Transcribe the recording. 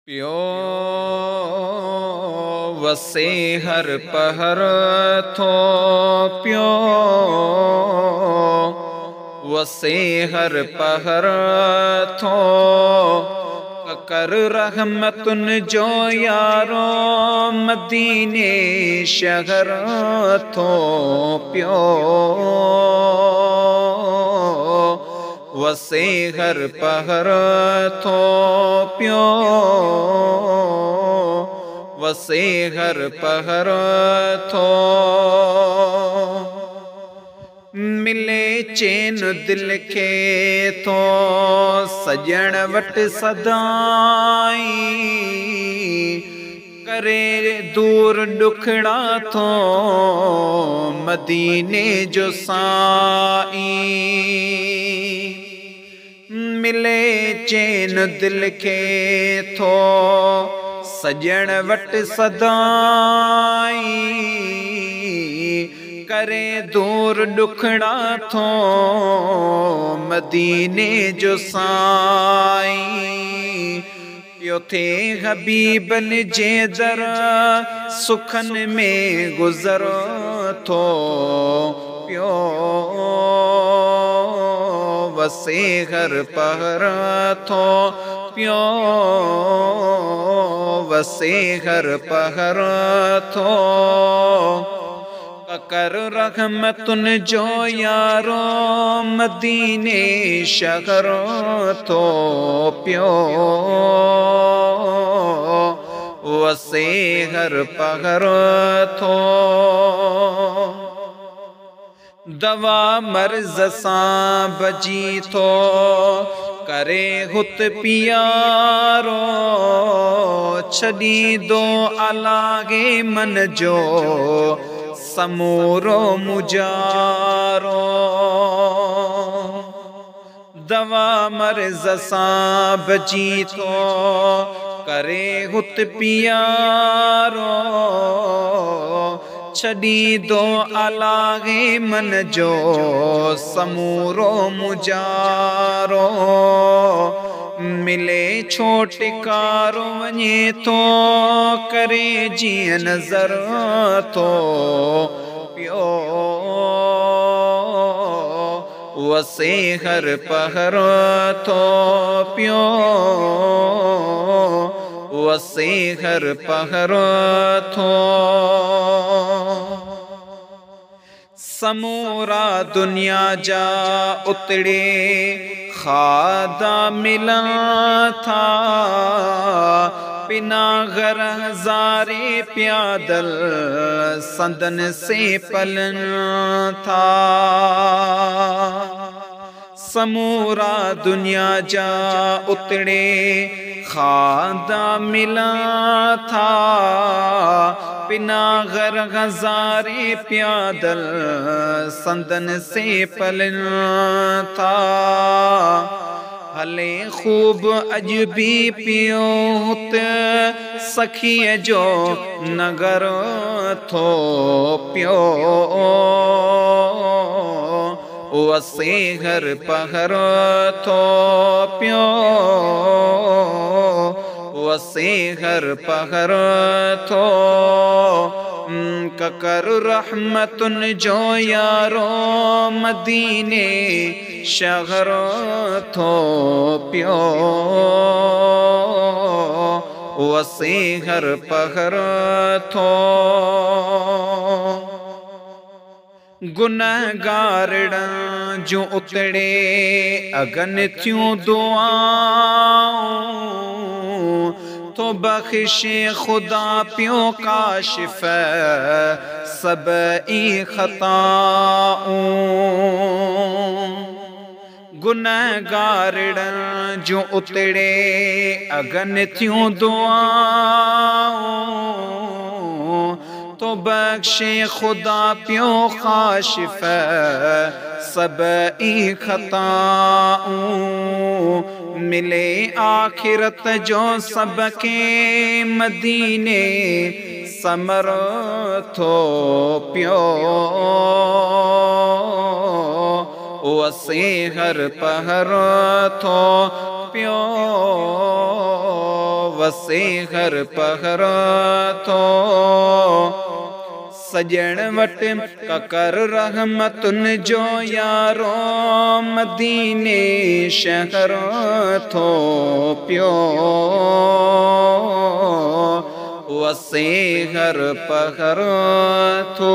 प्यो वसे हर पहर थो प्यो वसे हर पहर थो कर रहमतुन जो यारो मदीने शहर थो प्यो वसे हर पहर थो प्यो वसे हर पहर थो मिले चैन दिल के थो सजण वट सदाई करे दूर दुखड़ा थो मदीने जो साई मिले चैन दिल के थो सजण वट सदाई करे दूर दुखड़ा थो मदीने जो साई पियो थे हबीबन जे दर सुखन में गुज़र थो पियो वसे हर पहर थो प्यो वसे हर पहर थो कर रहमतुन जो यारो मदीने शहर थो प्यो वसे हर पहर थो दवा मर्ज सां बजी थो करे हुत पियारो छॾी दो अलागे मन जो समूरो मुजारो दवा मर्ज सां बजी थो करे हुत पियारो छॾी दो अलागे मन जो समूरो मुजारो मिले छोटकारो वञे थो करे जीअं नज़र थो पियो वसे हर पहर थो पियो वसे हर पहर थो समूरा दुनिया जा उतड़े खादा मिला था बिना घर हजारे प्यादल संदन से पलन था समूरा दुनिया जा उतड़े खादा मिला था बिना घर हजारे प्यादल संदन से पलन था हले खूब अजबी पियो हुत सखी जो नगर थो पियो वसे हर पहर थो पियो वसे हर पहर थो कर रहमतुन जो यारो मदीने शहर थो पियो वसे हर पहर थो गुनहगारड़ जो उतड़े अगन थियूं दुआऊं तो बख्शे खुदा पियो काशिफ सब ई खताऊं गुनहगारड़ जो उतड़े अगन थियूं दुआऊं तो बख्शे खुदा पियो काशिफ सब ई खताऊं मिले आखिरत जो सबके मदीने समर थो पियो वसे हर पहर थो पियो वसे हर पहर थो सजण वट ककर रहमतुन जो यारो मदीने शहर थो पियो वसे हर पहर थो।